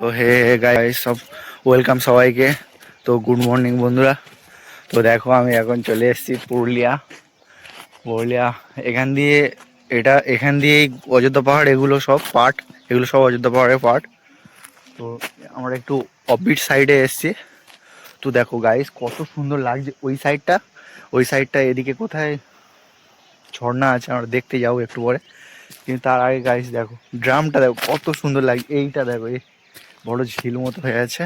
তো hey guys সব welcome সবাইকে। তো গুড মর্নিং বন্ধুরা। তো দেখো আমি এখন চলে এসেছি পুরুলিয়া। পুরুলিয়া এখান দিয়ে এখান দিয়েই অযোধ্যা পাহাড়, এগুলো সব পার্ট, এগুলো সব অযোধ্যা পাহাড়ের পার্ট। তো আমরা একটু অফবিট সাইডে এসেছি। তো দেখো গাইস কত সুন্দর লাগছে ওই সাইডটা এদিকে কোথায় ঝর্ণা আছে, আমরা দেখতে যাবো একটু পরে। কিন্তু তার আগে গাইস দেখো ড্রামটা দেখো কত সুন্দর লাগছে। এইটা দেখো এই বড় ঝিল মতো হয়ে আছে,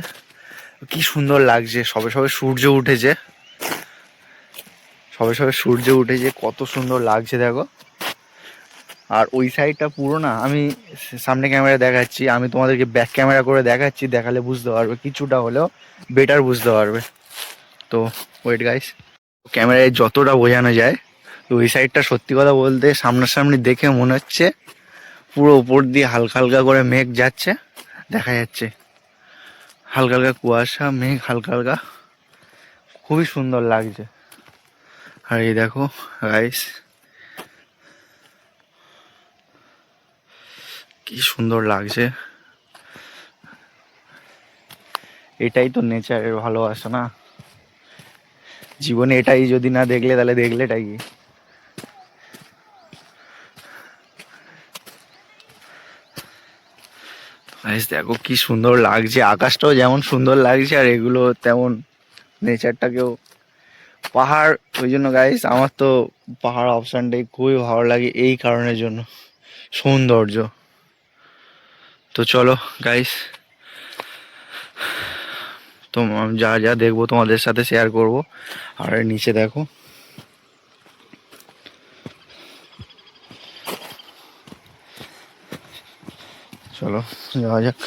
কি সুন্দর লাগছে। সবে সবে সূর্য উঠেছে, কত সুন্দর লাগছে দেখো। আর ওই সাইডটা পুরো না, আমি সামনে ক্যামেরা দেখাচ্ছি, আমি তোমাদেরকে ব্যাক ক্যামেরা করে দেখাচ্ছি, দেখালে বুঝতে পারবে, কিছুটা হলেও বেটার বুঝতে পারবে। তো ওয়েট গাইস, ক্যামেরায় যতটা বোঝানো যায়, তো ওই সাইডটা সত্যি কথা বলতে সামনাসামনি দেখে মনে হচ্ছে পুরো উপর দিয়ে হালকা হালকা করে মেঘ যাচ্ছে, দেখা যাচ্ছে হালকা হালকা কুয়াশা, মেঘ হালকা হালকা, খুবই সুন্দর লাগছে। আর এই দেখো গাইস কি সুন্দর লাগছে। এটাই তো নেচারের ভালোবাসা না, জীবনে এটাই যদি না দেখলে তাহলে দেখলেটাই কি। গাইস দেখো কি সুন্দর লাগছে, আকাশটাও যেমন সুন্দর লাগছে আর এগুলো তেমন, নেচারটাকেও। পাহাড়, ওই জন্য গাইস আমার তো পাহাড় অপশনটাই খুবই ভালো লাগে এই কারণের জন্য, সৌন্দর্য। তো চলো গাইস, তো আমি যা যা দেখবো তোমাদের সাথে শেয়ার করব। আর নিচে দেখো চলো যাওয়া যাক।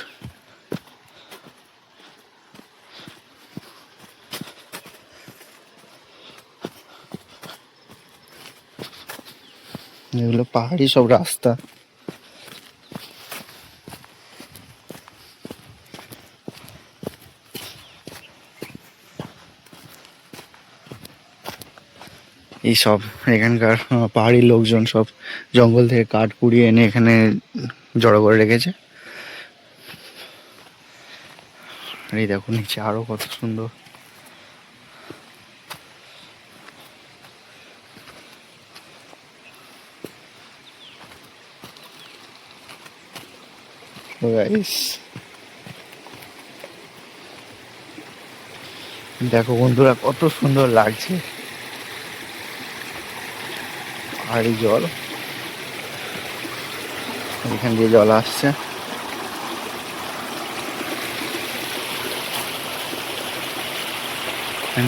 এগুলো পাহাড়ি সব রাস্তা। এই সব এখানকার পাহাড়ি লোকজন সব জঙ্গল থেকে কাঠ কুড়িয়ে এনে এখানে জড়ো করে রেখেছে। আর এই দেখো নিচে আরো কত সুন্দর। গাইস দেখো বন্ধুরা কত সুন্দর লাগছে, পাহাড়ি জল, এখান দিয়ে জল আসছে।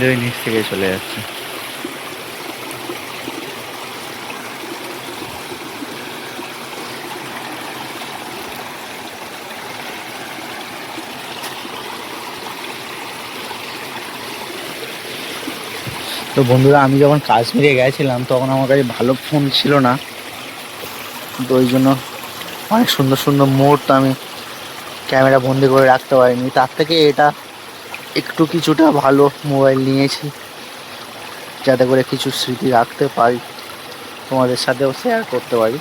ওই নিচ থেকে চলে যাচ্ছে। তো বন্ধুরা আমি যখন কাশ্মীরে গেছিলাম তখন আমার কাছে ভালো ফোন ছিল না, তো ওই জন্য অনেক সুন্দর সুন্দর মুহূর্ত আমি ক্যামেরা বন্দি করে রাখতে পারিনি। তার থেকে এটা একটু কিছুটা ভালো মোবাইল নিয়েছি, যাতে করে কিছু স্মৃতি রাখতে পারি, তোমাদের সাথেও শেয়ার করতে পারি।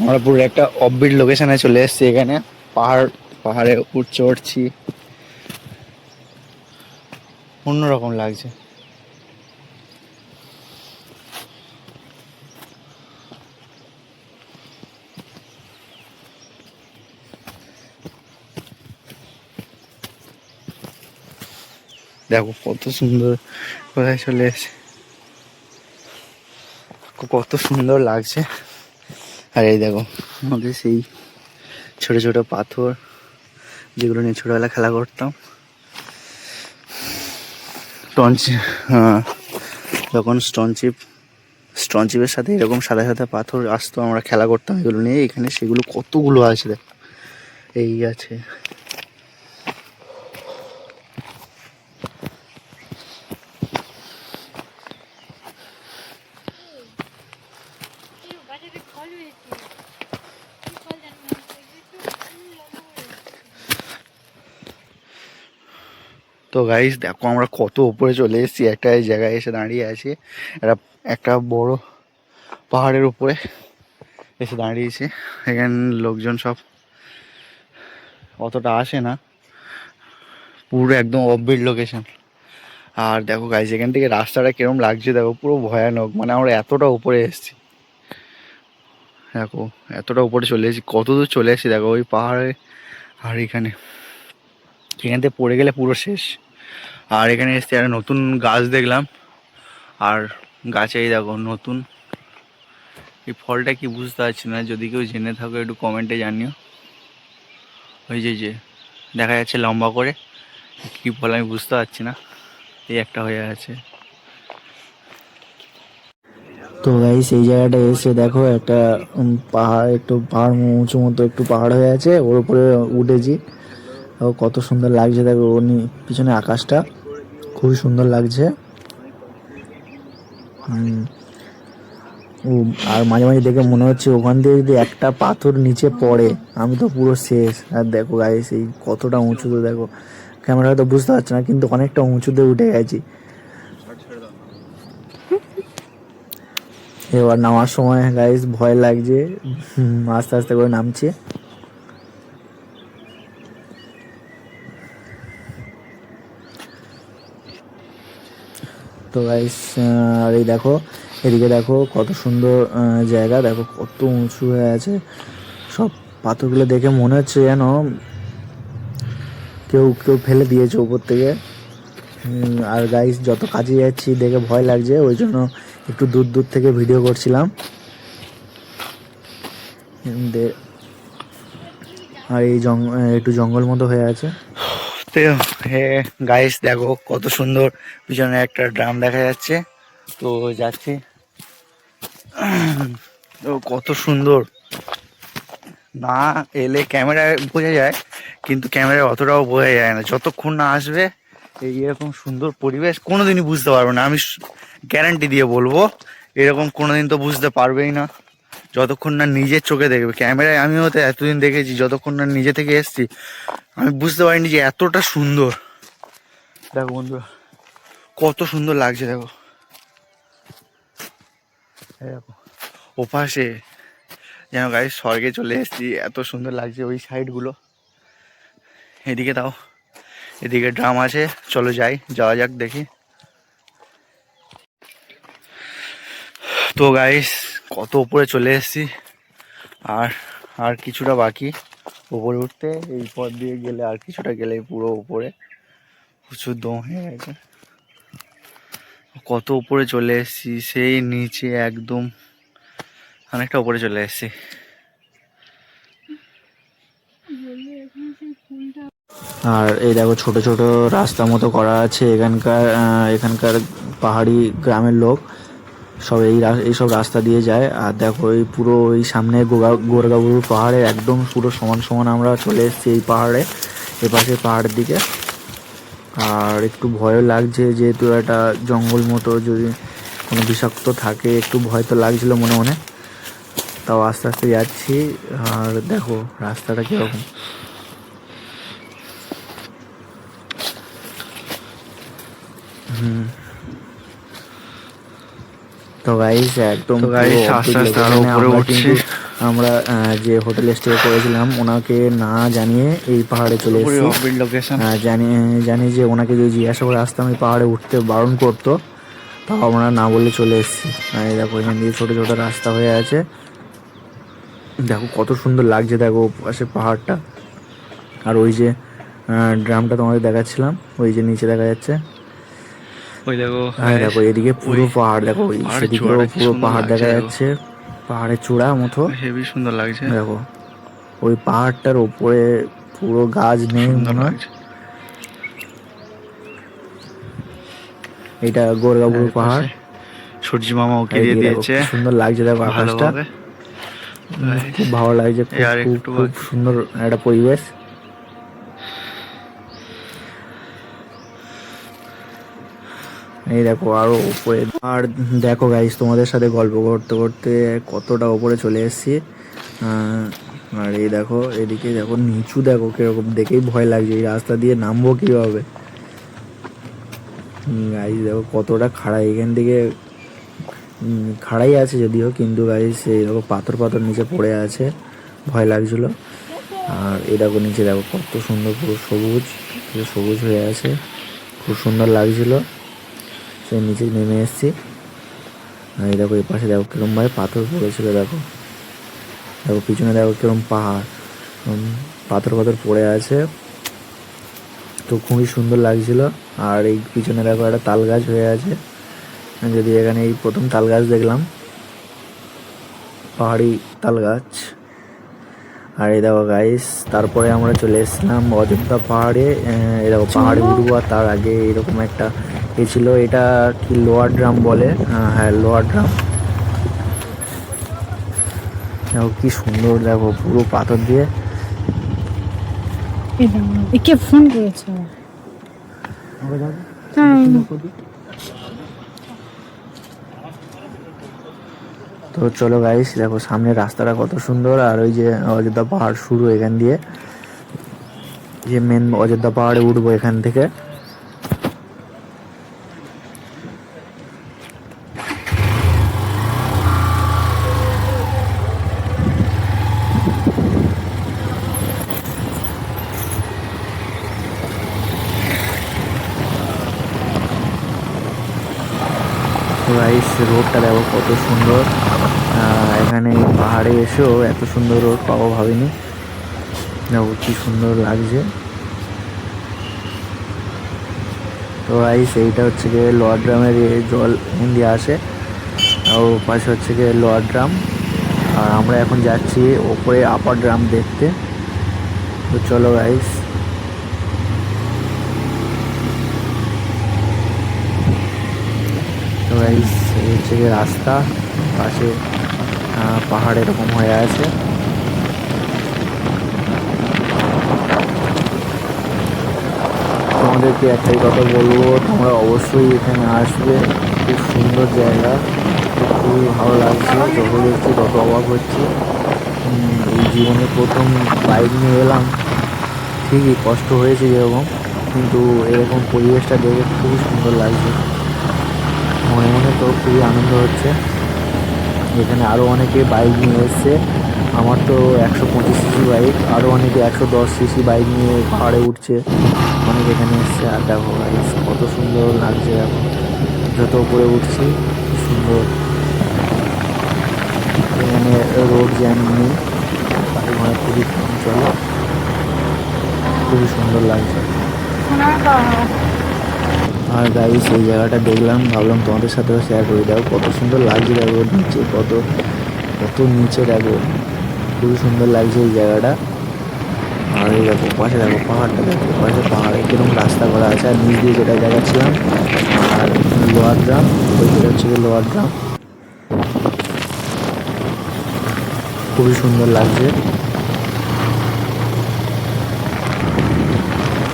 আমরা পুরো একটা অফবিট লোকেশনে চলে এসেছি, এখানে পাহাড়ে উপর চড়ছি, অন্যরকম লাগছে। দেখো কত সুন্দর, কোথায় চলে এসেছে, কত সুন্দর লাগছে। আর এই দেখো আমাদের সেই ছোট ছোট পাথর, যেগুলো নিয়ে ছোটবেলা খেলা করতাম। যখন স্টনচিপের সাথে এরকম সাদা সাদা পাথর আসতো, আমরা খেলা করতাম এগুলো নিয়ে। এখানে সেগুলো কতগুলো আছে দেখ, এই আছে। তো গাইস দেখো আমরা কত উপরে চলে এসেছি, একটা এই জায়গায় এসে দাঁড়িয়ে আছি। একটা একটা বড় পাহাড়ের উপরে এসে দাঁড়িয়েছি। এখানে লোকজন সব অতটা আসে না, পুরো একদম অফবিট লোকেশন। আর দেখো গাইস এখান থেকে রাস্তাটা কিরম লাগছে দেখো, পুরো ভয়ানক। মানে আমরা এতটা উপরে এসেছি, দেখো এতটা উপরে চলে এসেছি, কত দূর চলে এসেছি দেখো ওই পাহাড়ে। আর এখান থেকে পড়ে গেলে পুরো শেষ। আর এখানে এসে একটা নতুন গাছ দেখলাম, আর গাছে এই দেখো নতুন এই ফলটা কি বুঝতে পারছি না, যদি কেউ জেনে থাকো একটু কমেন্টে জানিও। ওই যে দেখা যাচ্ছে লম্বা করে, কী ফল আমি বুঝতে পারছি না, এই একটা হয়ে আছে। তো গাইস এই জায়গাটা এসে দেখো একটা পাহাড়, একটু পাহাড় উঁচু মতো একটু পাহাড় হয়ে আছে, ওর উপরে উঠেছি। কত সুন্দর লাগছে দেখো, পিছনে আকাশটা খুবই সুন্দর লাগছে। আর মাঝে মাঝে দেখে মনে হচ্ছে ওখান থেকে যদি একটা পাথর নিচে পড়ে আমি তো পুরো শেষ। আর দেখো গাইস এই কতটা উঁচুতে, দেখো ক্যামেরা হয়তো বুঝতে পারছে না কিন্তু অনেকটা উঁচুতে উঠে গেছি। এবার নামার সময় গাইস ভয় লাগছে, আস্তে আস্তে করে নামছে। তো গাইস আর এই দেখো এদিকে দেখো কত সুন্দর জায়গা, দেখো কত উঁচু হয়ে আছে। সব পাথরগুলো দেখে মনে হচ্ছে যেন কেউ কেউ ফেলে দিয়েছে উপর থেকে। আর গাইস যত কাছে যাচ্ছি দেখে ভয় লাগছে, ওই জন্য একটু দূর দূর থেকে ভিডিও করছিলাম। আর এই একটু জঙ্গল মতো হয়ে আছে। তো হে গাইস দেখো কত সুন্দর, পিছনে একটা ড্রাম দেখা যাচ্ছে। তো যাচ্ছি, তো কত সুন্দর, না এলে ক্যামেরায় বোঝা যায় কিন্তু ক্যামেরায় অতটাও বোঝা যায় না, যতক্ষণ না আসবে এই এরকম সুন্দর পরিবেশ কোনোদিনই বুঝতে পারবে না। আমি গ্যারান্টি দিয়ে বলবো এরকম কোনোদিন তো বুঝতে পারবেই না যতক্ষণ না নিজের চোখে দেখবে। ক্যামেরায় আমিও তো এতদিন দেখেছি, যতক্ষণ না নিজে থেকে এসছি আমি বুঝতে পারিনি যে এতটা সুন্দর। দেখো বন্ধুরা কত সুন্দর লাগছে, দেখো দেখো ওপাশে যেন গাড়ি স্বর্গে চলে এসেছি, এত সুন্দর লাগছে ওই সাইডগুলো। এদিকে দাও, এদিকে ড্রাম আছে, চলো যাওয়া যাক দেখি। তো গাইস কত উপরে চলে এসেছি, আর আর কিছুটা বাকি উপরে উঠতে। এই পথ দিয়ে গেলে আর কিছুটা গেলে পুরো উপরে, প্রচুর দম হয়ে গেছে। কত উপরে চলে এসেছি, সেই নিচে একদম অনেকটা উপরে চলে এসেছি। আর এই দেখো ছোট ছোট রাস্তা মতো করা আছে, এখানকার পাহাড়ি গ্রামের লোক সব এইসব রাস্তা দিয়ে যায়। আর দেখো এই পুরো এই সামনে গোরগাবুরু পাহাড়ে একদম পুরো সমান সমান আমরা চলে এসেছি এই পাহাড়ে, এপাশে পাহাড়ের দিকে। আর একটু ভয়ও লাগছে, যেহেতু একটা জঙ্গল মতো, যদি কোনো বিষাক্ত থাকে একটু ভয় তো লাগছিল মনে মনে। তাও আস্তে আস্তে যাচ্ছি। আর দেখো রাস্তাটা কীরকম। তো গাইস একদম আস্তে আস্তে আরো উপরে উঠছি। আমরা যে হোটেলে স্টে করেছিলাম ওনাকে না জানিয়ে এই পাহাড়ে চলে এসেছি। জানি যে ওনাকে যদি জিজ্ঞাসা করে আসতাম এই পাহাড়ে উঠতে বারণ করতো, তাও আমরা না বলে চলে এসেছি। আর দেখো এখান দিয়ে ছোটো ছোটো রাস্তা হয়ে আছে, দেখো কত সুন্দর লাগছে, দেখো পাশে পাহাড়টা। আর ওই যে ড্রামটা তোমাদের দেখাচ্ছিলাম, ওই যে নিচে দেখা যাচ্ছে। ওই দেখো, হ্যাঁ দেখো এদিকে পুরো পাহাড়, দেখো সেদিকেও পুরো পাহাড় দেখা যাচ্ছে, পাহাড়ের চূড়া মতো হেবি সুন্দর লাগছে। দেখো ওই পাহাড়টার উপরে পুরো গাছ নেই মনে হয়। এটা গোরগাবুরু পাহাড়, সূর্য মামা ওকে দিয়ে দিয়েছে, সুন্দর লাগছে দেখো আকাশটা, খুব ভালো লাগছে, খুব সুন্দর একটা পরিবেশ। এই দেখো আরো উপরে। আর দেখো গাইস তোমাদের সাথে গল্প করতে করতে কতটা উপরে চলে এসেছি। আর এই দেখো এদিকে দেখো নিচু, দেখো কিরকম, দেখেই ভয় লাগছে, এই রাস্তা দিয়ে নামবো কিভাবে। গাইস দেখো কতটা খাড়া, এখান থেকে খাড়াই আছে যদিও, কিন্তু গাইস এই দেখো পাথর পাথর নিচে পড়ে আছে, ভয় লাগছিল। আর এই দেখো নিচে দেখো কত সুন্দর, পুরো সবুজ, পুরো সবুজ হয়ে আছে, খুব সুন্দর লাগছিল। সে নিচে নেমে এসেছি। আর এই দেখো এই পাশে দেখো কিরম ভাবে পাথর পড়েছিল, দেখো দেখো পিছনে দেখো কিরম পাহাড়, পাথর পাথর পড়ে আছে, তো খুবই সুন্দর লাগছিল। আর এই পিছনে দেখো একটা তাল গাছ হয়ে আছে, যদি এখানে এই প্রথম তাল গাছ দেখলাম, পাহাড়ি তাল গাছ। আর এই দেখো গাইস তারপরে আমরা চলে এসেছিলাম অযোধ্যা পাহাড়ে। এই দেখো পাহাড়ে উঠবো, আর তার আগে এরকম একটা এ ছিল, এটা কি লোয়ার ড্রাম বলে, হ্যাঁ লোয়ার ড্রাম। দেখো কি সুন্দর, দেখো পুরো পাথর দিয়ে। একে ফোন করেছে। তো চলো গাইস, দেখো সামনে রাস্তাটা কত সুন্দর, আর ওই যে অযোধ্যা পাহাড় শুরু এখান দিয়ে, যে মেন অযোধ্যা পাহাড়ে উঠবো এখান থেকে। গাইস রোডটা দেখো কত সুন্দর, এখানে পাহাড়ে এসেও এত সুন্দর রোড পাবো ভাবিনি, দেখো কি সুন্দর লাগছে। তো গাইস এইটা হচ্ছে গিয়ে লোয়ার ড্রামের জল এখান দিয়ে আসে, আর ওর পাশে হচ্ছে গিয়ে লোয়ার ড্রাম। আর আমরা এখন যাচ্ছি ওপরে আপার ড্রাম দেখতে। তো চলো গাইস, তো গাইস এই হচ্ছে গিয়ে রাস্তা, পাশে পাহাড় এরকম হয়ে আছে। তোমাদেরকে একটাই কথা বলবো, তোমরা অবশ্যই এখানে আসবে, খুব সুন্দর জায়গা, খুবই ভালো লাগছে, যত দেখছি তত অবাক হচ্ছে। এই জীবনে প্রথম বাইক নিয়ে এলাম, ঠিকই কষ্ট হয়েছে যেরকম, কিন্তু এরকম পরিবেশটা দেখে খুবই সুন্দর লাগছে, মনে মনে তো খুবই আনন্দ হচ্ছে। এখানে আরও অনেকে বাইক নিয়ে এসছে, আমার তো 125 সিসি বাইক, আরও অনেকে 110 সিসি বাইক নিয়ে পাহাড়ে উঠছে, অনেকে এখানে এসছে। আর দেখো গাইস কত সুন্দর লাগছে, এখন যত উপরে উঠছি কি সুন্দর, এখানে রোড জ্যাম নেই, গাড়ি ঘোড়া খুবই কম চলে, খুবই সুন্দর লাগছে। আর গাইস এই জায়গাটা দেখলাম, ভাবলাম তোমাদের সাথেও শেয়ার করে দাও, কত সুন্দর লাগছে, দেখো নিচে কত কত নিচে, দেখো খুবই সুন্দর লাগছে এই জায়গাটা। আর এই দেখো পাশে দেখো পাহাড়টা, দেখো পাশে পাহাড়ে কিরকম রাস্তা করা আছে, আর নিচ দিয়ে যেটা দেখাচ্ছিলাম, আর লোয়ার ড্রাম, ওইটা হচ্ছে লোয়ার ড্রাম, খুবই সুন্দর লাগছে।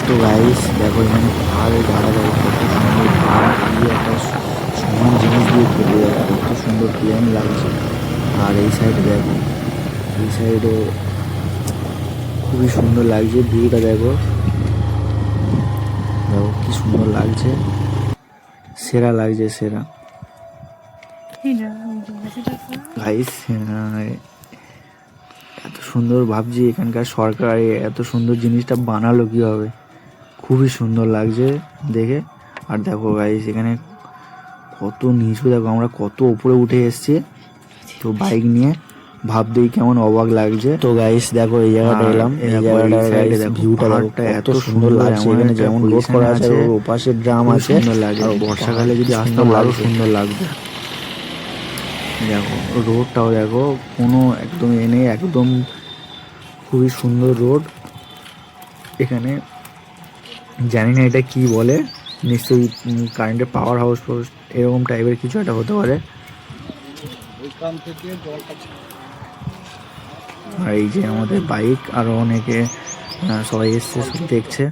তো গাইস দেখো এখানে পাহাড়ে গাড়া, দেখো কত সুন্দর পাহাড় দিয়ে একটা সমান জিনিস দিয়ে কেটে, দেখো কত সুন্দর প্লেন লাগছে। আর এই সাইডে দেখো, এই সাইডে খুবই সুন্দর লাগছে, ভিউটা দেখো, দেখো কি সুন্দর লাগছে, সেরা লাগছে সেরা। গাইস এত সুন্দর, ভাবছি এখানকার সরকার এত সুন্দর জিনিসটা বানালো কীভাবে, খুবই সুন্দর লাগছে দেখে। আর দেখো গাইস এখানে কত নিচু, দেখো আমরা কত উপরে উঠে এসেছি, তো বাইক নিয়ে ভাবতেই কেমন অবাক লাগছে। তো গাইস দেখো এই জায়গাটা এলাম, এই জায়গাটা ভিউটা দেখো এত সুন্দর লাগছে, এখানে যেমন রোড করা আছে, ওপাশে ড্রাম আছে, আর বর্ষাকালে যদি আসতাম আরো সুন্দর লাগবে। দেখো রোডটাও দেখো, কোনো একদম এনে একদম খুবই সুন্দর রোড। এখানে জানি না এটা কি বলে, নিশ্চয়ই কারেন্টের পাওয়ার হাউস এরকম টাইপের কিছু একটা হতে পারে। আর এই যে আমাদের বাইক, আরো অনেকে সবাই এসছে, সব দেখছে।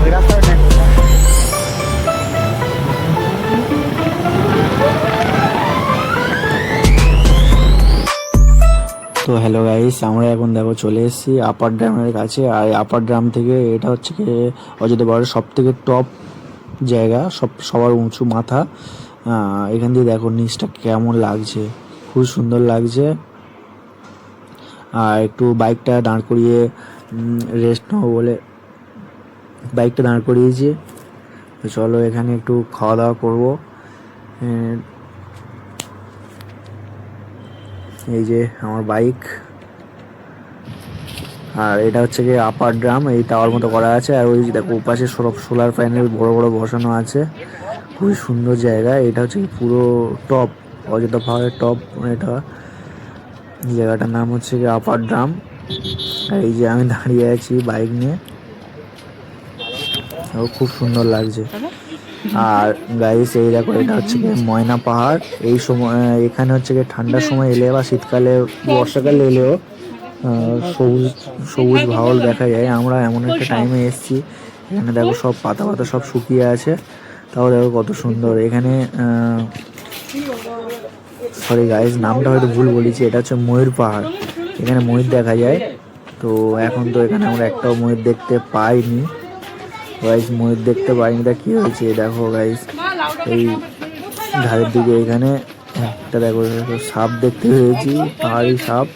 ওই রাস্তাটা নে। তো হ্যালো গাইস, আমরা এখন দেখো চলে এসেছি আপার ড্যামের কাছে। আর আপার ড্যাম থেকে এটা হচ্ছে কি অযোধ্যা পাহাড়ের সব থেকে টপ জায়গা, সবার উঁচু মাথা। এখান দিয়ে দেখো নিচটা কেমন লাগছে, খুব সুন্দর লাগছে। আর একটু বাইকটা দাঁড় করিয়ে রেস্ট নেবো বলে বাইকটা দাঁড় করিয়েছি। তো চলো এখানে একটু খাওয়া দাওয়া করবো। এই যে আমার বাইক। আর এটা হচ্ছে কি আপার ড্রাম, এই টাওয়ার মতো করা আছে। আর ওই দেখো ওপাশে সব সোলার প্যানেল বড় বড় বসানো আছে, খুবই সুন্দর জায়গা। এটা হচ্ছে কি পুরো টপ, অযোধ্যা পাহাড়ের টপ। এটা জায়গাটার নাম হচ্ছে কি আপার ড্রাম। আর এই যে আমি দাঁড়িয়ে আছি বাইক নিয়ে, খুব সুন্দর লাগছে। আর গাইস এই দেখো এটা হচ্ছে কি ময়না পাহাড়। এই সময় এখানে হচ্ছে কি ঠান্ডার সময় এলে বা শীতকালে বর্ষাকালে এলেও সবুজ সবুজ ভাওল দেখা যায়। আমরা এমন একটা টাইমে এসেছি, এখানে দেখো সব পাতা পাতা সব শুকিয়ে আছে, তাও দেখো কত সুন্দর। এখানে সরি গাইস, নামটা হয়তো ভুল বলেছি, এটা হচ্ছে ময়ূর পাহাড়। এখানে ময়ূর দেখা যায়। তো এখন তো এখানে আমরা একটাও ময়ূর দেখতে পাইনি গাইস, ময়ূর দেখতে পাইনি। তা কি হয়েছে দেখো গাইস, এই ধারের দিকে এখানে একটা দেখো সাপ দেখতে পেয়েছি, পাহাড়ি সাপ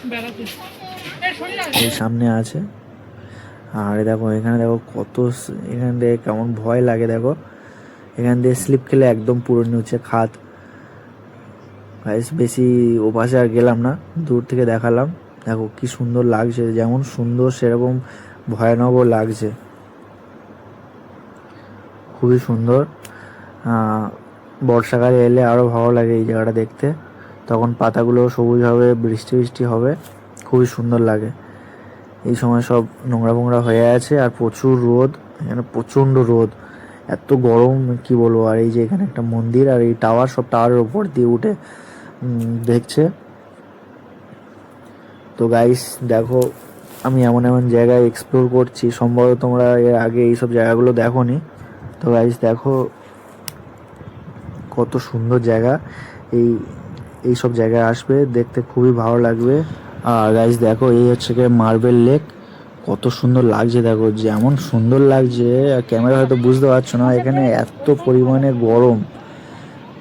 এই সামনে আছে। আর দেখো এখানে দেখো কত, এখান দিয়ে কেমন ভয় লাগে দেখো, এখান দিয়ে স্লিপ খেলে একদম পুরো নিচে খাদ। গাইস বেশি ওপাশে আর গেলাম না, দূর থেকে দেখালাম। দেখো কি সুন্দর লাগছে, যেমন সুন্দর সেরকম ভয়ানকও লাগছে, খুবই সুন্দর। বর্ষাকালে এলে আরও ভালো লাগে এই জায়গাটা দেখতে, তখন পাতাগুলো সবুজ হবে, বৃষ্টি বৃষ্টি হবে, খুবই সুন্দর লাগে। এই সময় সব নোংরা ফোংরা হয়ে আছে, আর প্রচুর রোদ, এখানে প্রচণ্ড রোদ, এত গরম কি বলবো। আর এই যে এখানে একটা মন্দির, আর এই টাওয়ার, সব টাওয়ারের ওপর দিয়ে উঠে দেখছে। তো গাইস দেখো আমি এমন এমন জায়গায় এক্সপ্লোর করছি, সম্ভবত তোমরা এর আগে এইসব জায়গাগুলো দেখোনি। তো গাইস দেখো কত সুন্দর জায়গা, এই সব জায়গায় আসবে, দেখতে খুবই ভালো লাগবে। আর গাইস দেখো এই হচ্ছে কি মার্বেল লেক, কত সুন্দর লাগছে দেখো, যেমন সুন্দর লাগছে ক্যামেরা হয়তো বুঝতে পারছো না। এখানে এত পরিমাণে গরম,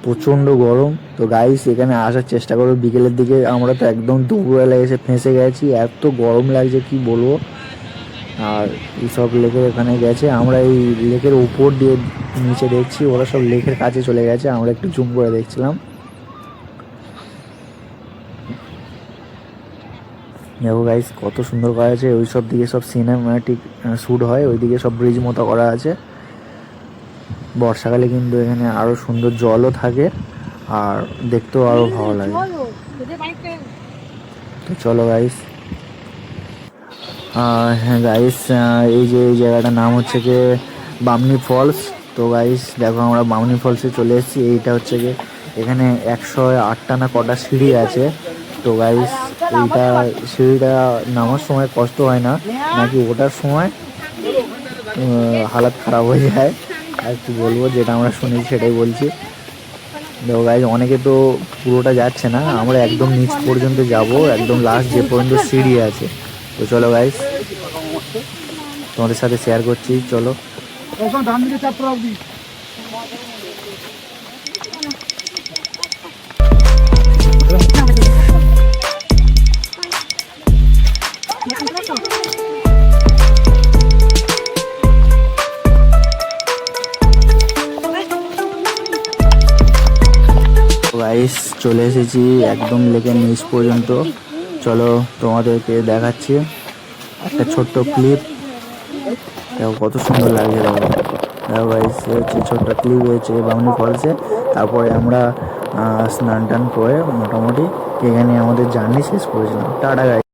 প্রচণ্ড গরম। তো গাইস এখানে আসার চেষ্টা করো বিকেলের দিকে, আমরা তো একদম দুপুরবেলা এসে ফেঁসে গেছি, এত গরম লাগছে কি বলবো। আর এইসব লেকের এখানে গেছে, আমরা এই লেকের উপর দিয়ে নিচে দেখছি, ওরা সব লেকের কাছে চলে গেছে, আমরা একটু জুম করে দেখছিলাম। দেখো গাইস কত সুন্দর করা আছে, ওই সব দিকে সব সিনেমাটিক শ্যুট হয়, ওইদিকে সব ব্রিজ মতো করা আছে। বর্ষাকালে কিন্তু এখানে আরও সুন্দর জলও থাকে, আর দেখতেও আরও ভালো লাগে। তো চলো গাইস, হ্যাঁ গাইস এই যে এই জায়গাটার নাম হচ্ছে কি বামনি ফলস। তো গাইস দেখো আমরা বামনি ফলসে চলে এসেছি। এইটা হচ্ছে কি এখানে 108টা না কটা সিঁড়ি আছে। তো গাইস এইটা সিঁড়িটা নামার সময় কষ্ট হয় না, নাকি ওঠার সময় হালাত খারাপ হয়ে যায়। আর কি বলবো, যেটা আমরা শুনেছি সেটাই বলছি। দেখো গাইস অনেকে তো পুরোটা যাচ্ছে না, আমরা একদম নিচ পর্যন্ত যাব, একদম লাস্ট যে পর্যন্ত সিঁড়ি আছে। তো চলো গাইস তোমাদের সাথে শেয়ার করছি, চলো। গাইস চলে এসেছি একদম লেকের নিচ পর্যন্ত, চলো তোমাদেরকে দেখাচ্ছি একটা ছোট্ট ক্লিপ। দেখো কত সুন্দর লাগছে, দেখো দেখো গাইস হচ্ছে ছোট্ট ক্লিপ হয়েছে বামনি ফলসে। তারপরে আমরা স্নান টান করে মোটামুটি এখানে আমাদের জার্নি শেষ করেছিলাম। Tata guys.